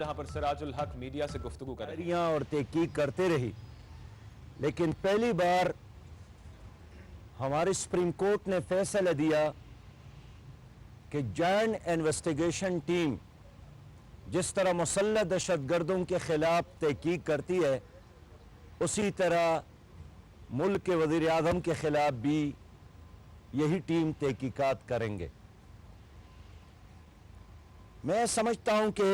جہاں پر سراج الحق میڈیا سے گفتگو کر رہے ہیں اور تحقیق کرتے رہی، لیکن پہلی بار ہماری سپریم کورٹ نے فیصلہ دیا کہ جوائنٹ انویسٹیگیشن ٹیم جس طرح مسلح دہشت گردوں کے خلاف تحقیق کرتی ہے، اسی طرح ملک کے وزیر اعظم کے خلاف بھی یہی ٹیم تحقیقات کریں گے۔ میں سمجھتا ہوں کہ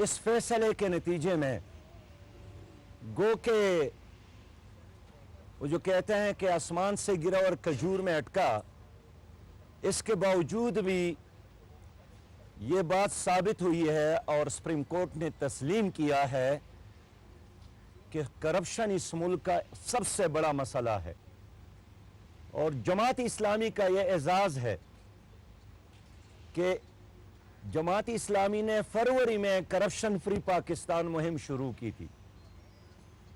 اس فیصلے کے نتیجے میں گو کہ وہ جو کہتے ہیں کہ آسمان سے گرا اور کھجور میں اٹکا، اس کے باوجود بھی یہ بات ثابت ہوئی ہے اور سپریم کورٹ نے تسلیم کیا ہے کہ کرپشن اس ملک کا سب سے بڑا مسئلہ ہے، اور جماعت اسلامی کا یہ اعزاز ہے کہ جماعت اسلامی نے فروری میں کرپشن فری پاکستان مہم شروع کی تھی۔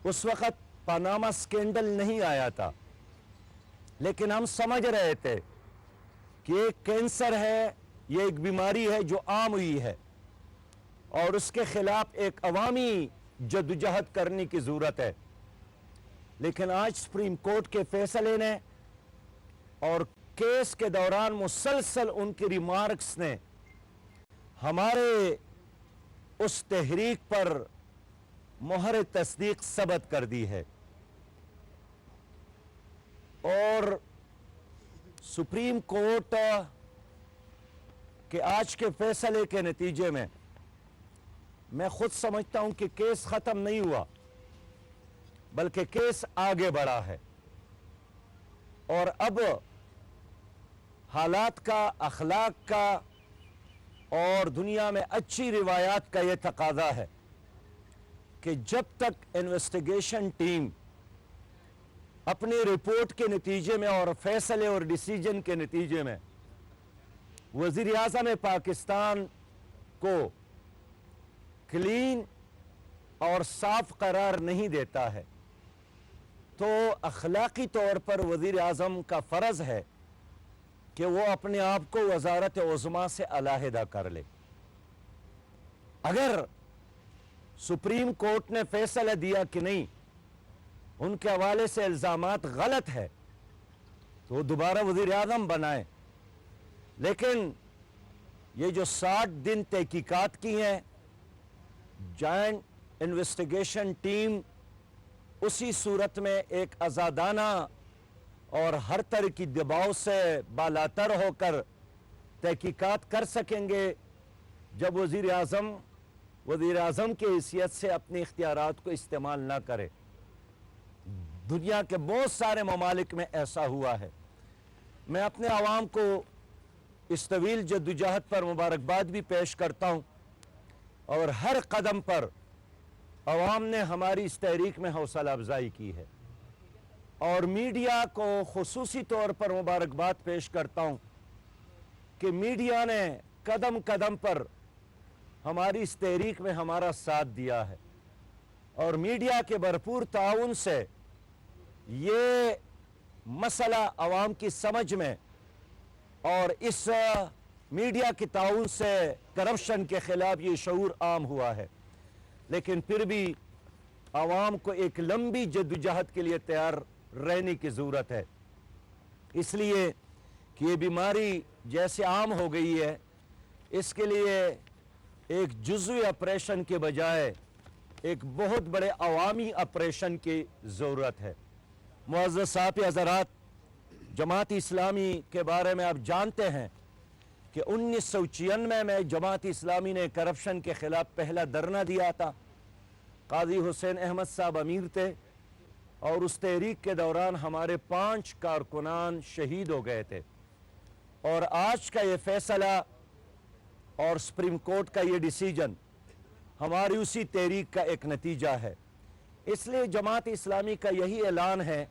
اس وقت پاناما سکینڈل نہیں آیا تھا، لیکن ہم سمجھ رہے تھے کہ ایک کینسر ہے، یہ ایک بیماری ہے جو عام ہوئی ہے اور اس کے خلاف ایک عوامی جدوجہد کرنے کی ضرورت ہے۔ لیکن آج سپریم کورٹ کے فیصلے نے اور کیس کے دوران مسلسل ان کی ریمارکس نے ہمارے اس تحریک پر مہر تصدیق ثبت کر دی ہے، اور سپریم کورٹ کے آج کے فیصلے کے نتیجے میں خود سمجھتا ہوں کہ کیس ختم نہیں ہوا، بلکہ کیس آگے بڑھا ہے، اور اب حالات کا، اخلاق کا اور دنیا میں اچھی روایات کا یہ تقاضا ہے کہ جب تک انویسٹیگیشن ٹیم اپنی رپورٹ کے نتیجے میں اور فیصلے اور ڈیسیجن کے نتیجے میں وزیر اعظم پاکستان کو کلین اور صاف قرار نہیں دیتا ہے، تو اخلاقی طور پر وزیر اعظم کا فرض ہے کہ وہ اپنے آپ کو وزارت عظمیٰ سے علیحدہ کر لے۔ اگر سپریم کورٹ نے فیصلہ دیا کہ نہیں، ان کے حوالے سے الزامات غلط ہے، تو وہ دوبارہ وزیر اعظم بنائیں، لیکن یہ جو 60 دن تحقیقات کی ہیں جوائنٹ انویسٹیگیشن ٹیم، اسی صورت میں ایک آزادانہ اور ہر طرح کی دباؤ سے بالاتر ہو کر تحقیقات کر سکیں گے جب وزیر اعظم کی حیثیت سے اپنے اختیارات کو استعمال نہ کرے۔ دنیا کے بہت سارے ممالک میں ایسا ہوا ہے۔ میں اپنے عوام کو اس طویل جدوجہد پر مبارکباد بھی پیش کرتا ہوں، اور ہر قدم پر عوام نے ہماری اس تحریک میں حوصلہ افزائی کی ہے، اور میڈیا کو خصوصی طور پر مبارکباد پیش کرتا ہوں کہ میڈیا نے قدم قدم پر ہماری اس تحریک میں ہمارا ساتھ دیا ہے، اور میڈیا کے بھرپور تعاون سے یہ مسئلہ عوام کی سمجھ میں اور اس میڈیا کے تعاون سے کرپشن کے خلاف یہ شعور عام ہوا ہے، لیکن پھر بھی عوام کو ایک لمبی جدوجہد کے لیے تیار رہنے کی ضرورت ہے، اس لیے کہ یہ بیماری جیسے عام ہو گئی ہے، اس کے لیے ایک جزوی آپریشن کے بجائے ایک بہت بڑے عوامی آپریشن کی ضرورت ہے۔ معزز صاحب حضرات، جماعت اسلامی کے بارے میں آپ جانتے ہیں کہ 1996 میں جماعت اسلامی نے کرپشن کے خلاف پہلا دھرنا دیا تھا۔ قاضی حسین احمد صاحب امیر تھے، اور اس تحریک کے دوران ہمارے 5 کارکنان شہید ہو گئے تھے، اور آج کا یہ فیصلہ اور سپریم کورٹ کا یہ ڈیسیجن ہماری اسی تحریک کا ایک نتیجہ ہے۔ اس لیے جماعت اسلامی کا یہی اعلان ہے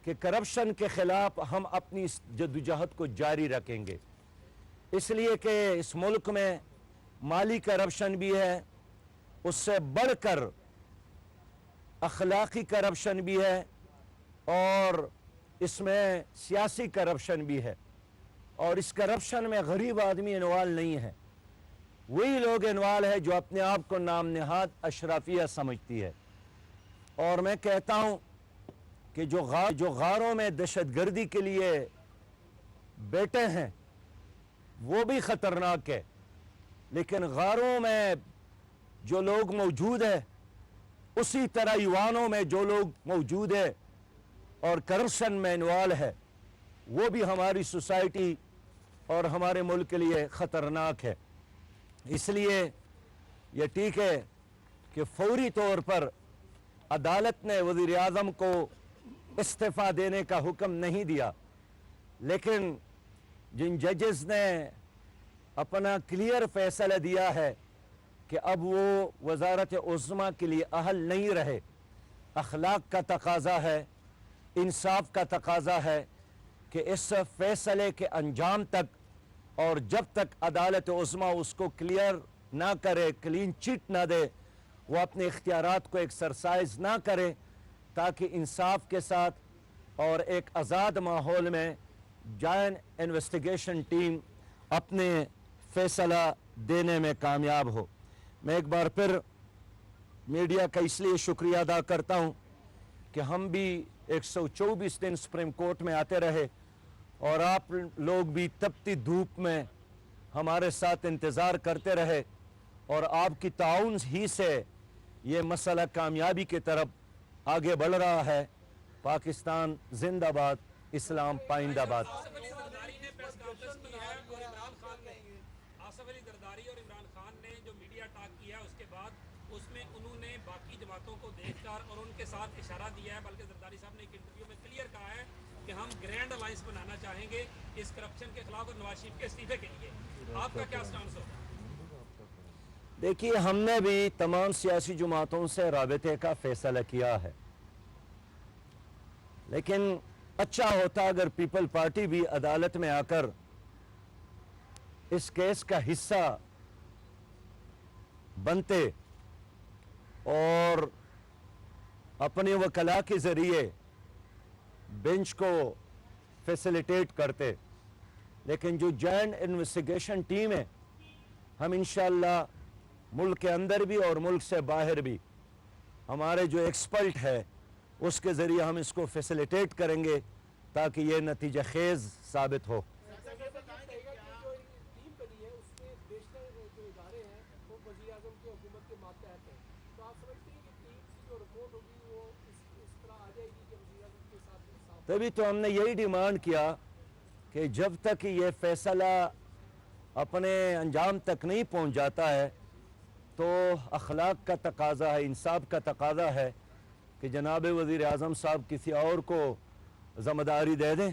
کہ کرپشن کے خلاف ہم اپنی اس جدوجہد کو جاری رکھیں گے، اس لیے کہ اس ملک میں مالی کرپشن بھی ہے، اس سے بڑھ کر اخلاقی کرپشن بھی ہے، اور اس میں سیاسی کرپشن بھی ہے۔ اور اس کرپشن میں غریب آدمی انوال نہیں ہے. وہی لوگ انوال ہے جو اپنے آپ کو نام نہاد اشرافیہ سمجھتی ہے. اور میں کہتا ہوں کہ جو غاروں میں دہشت گردی کے لیے بیٹھے ہیں وہ بھی خطرناک ہے، لیکن غاروں میں جو لوگ موجود ہیں اسی طرح ایوانوں میں جو لوگ موجود ہیں اور کرپشن میں انوال ہے وہ بھی ہماری سوسائٹی اور ہمارے ملک کے لیے خطرناک ہے. اس لیے یہ ٹھیک ہے کہ فوری طور پر عدالت نے وزیر اعظم کو استعفیٰ دینے کا حکم نہیں دیا، لیکن جن ججز نے اپنا کلیئر فیصلہ دیا ہے کہ اب وہ وزارت عظمیٰ کے لیے اہل نہیں رہے، اخلاق کا تقاضا ہے، انصاف کا تقاضا ہے کہ اس فیصلے کے انجام تک اور جب تک عدالت عظمیٰ اس کو کلیئر نہ کرے، کلین چٹ نہ دے، وہ اپنے اختیارات کو ایکسرسائز نہ کرے، تاکہ انصاف کے ساتھ اور ایک آزاد ماحول میں جوائنٹ انویسٹیگیشن ٹیم اپنے فیصلہ دینے میں کامیاب ہو. میں ایک بار پھر میڈیا کا اس لیے شکریہ ادا کرتا ہوں کہ ہم بھی 124 دن سپریم کورٹ میں آتے رہے اور آپ لوگ بھی تپتی دھوپ میں ہمارے ساتھ انتظار کرتے رہے، اور آپ کی تعاون ہی سے یہ مسئلہ کامیابی کی طرف آگے بڑھ رہا ہے. پاکستان زندہ باد، اسلام پائندہ باد. آصف علی زرداری نے پریس کانفرنس کی ہے اور عمران خان نے آصف علی زرداری اور عمران خان نے جو میڈیا ٹاک کیا اس کے بعد اس میں انہوں نے باقی جماعتوں کو دیکھ کر اور ان کے ساتھ اشارہ دیا ہے، بلکہ زرداری صاحب نے ایک انٹرویو میں کلیئر کہا ہے کہ ہم گرینڈ الائنس بنانا چاہیں گے اس کرپشن کے خلاف اور نواز شریف کے استعفے کے لیے. آپ کا کیا سٹانس ہوگا؟ دیکھیے، ہم نے بھی تمام سیاسی جماعتوں سے رابطے کا فیصلہ کیا ہے، لیکن اچھا ہوتا اگر پیپل پارٹی بھی عدالت میں آ کر اس کیس کا حصہ بنتے اور اپنے وکلاء کے ذریعے بینچ کو فیسیلیٹیٹ کرتے. لیکن جو جوائنٹ انویسٹیگیشن ٹیم ہے، ہم انشاءاللہ ملک کے اندر بھی اور ملک سے باہر بھی ہمارے جو ایکسپرٹ ہے اس کے ذریعے ہم اس کو فیسیلیٹیٹ کریں گے تاکہ یہ نتیجہ خیز ثابت ہو. تبھی تو ہم نے یہی ڈیمانڈ کیا کہ جب تک یہ فیصلہ اپنے انجام تک نہیں پہنچ جاتا ہے تو اخلاق کا تقاضا ہے، انصاف کا تقاضا ہے کہ جناب وزیر اعظم صاحب کسی اور کو ذمہ داری دے دیں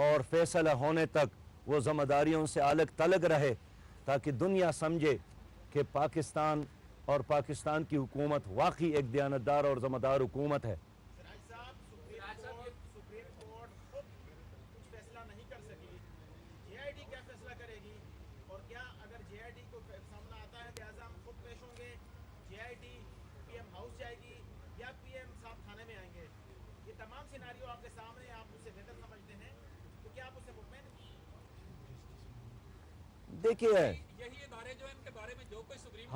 اور فیصلہ ہونے تک وہ ذمہ داریوں سے الگ تلگ رہے، تاکہ دنیا سمجھے کہ پاکستان اور پاکستان کی حکومت واقعی ایک دیانتدار اور ذمہ دار حکومت ہے. دیکھیے، یہی ادارے جو ان کے بارے میں جو کوئی سپریم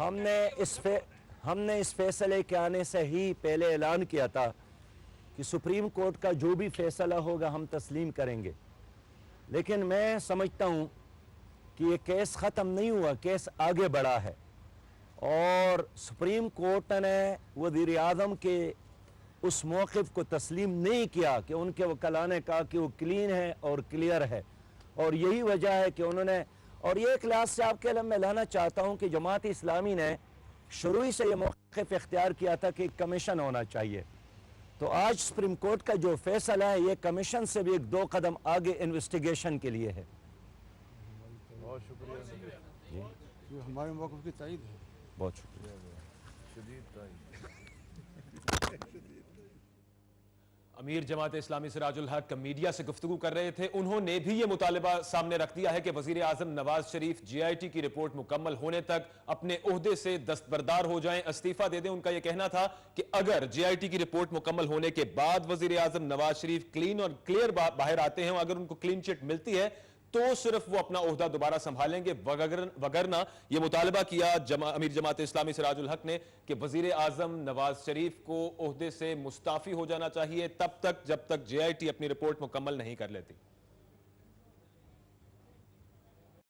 ہم نے اس فیصلے کے آنے سے ہی پہلے اعلان کیا تھا کہ سپریم کورٹ کا جو بھی فیصلہ ہوگا ہم تسلیم کریں گے. لیکن میں سمجھتا ہوں کہ یہ کیس ختم نہیں ہوا، کیس آگے بڑھا ہے، اور سپریم کورٹ نے وزیر اعظم کے اس موقف کو تسلیم نہیں کیا کہ ان کے وکلاء نے کہا کہ وہ کلین ہے اور کلیئر ہے، اور یہی وجہ ہے کہ انہوں نے، اور یہ ایک لحاظ سے آپ کے علم میں لانا چاہتا ہوں کہ جماعت اسلامی نے شروع سے یہ موقف اختیار کیا تھا کہ کمیشن ہونا چاہیے. تو آج سپریم کورٹ کا جو فیصلہ ہے یہ کمیشن سے بھی ایک 2 قدم آگے انویسٹیگیشن کے لیے ہے. بہت شکریہ. ہمارے موقف کی تائید ہے. بہت شکریہ. شدید تائید. امیر جماعت اسلامی سراج الحق میڈیا سے گفتگو کر رہے تھے. انہوں نے بھی یہ مطالبہ سامنے رکھ دیا ہے کہ وزیر اعظم نواز شریف جے آئی ٹی کی رپورٹ مکمل ہونے تک اپنے عہدے سے دستبردار ہو جائیں، استعفیٰ دے دیں. ان کا یہ کہنا تھا کہ اگر جے آئی ٹی کی رپورٹ مکمل ہونے کے بعد وزیر اعظم نواز شریف کلین اور کلیئر باہر آتے ہیں، اگر ان کو کلین چٹ ملتی ہے تو صرف وہ اپنا عہدہ دوبارہ سنبھالیں گے، وگرنہ یہ مطالبہ کیا امیر جماعت اسلامی سراج الحق نے کہ وزیر اعظم نواز شریف کو عہدے سے مستعفی ہو جانا چاہیے تب تک جب تک جے آئی ٹی اپنی رپورٹ مکمل نہیں کر لیتی۔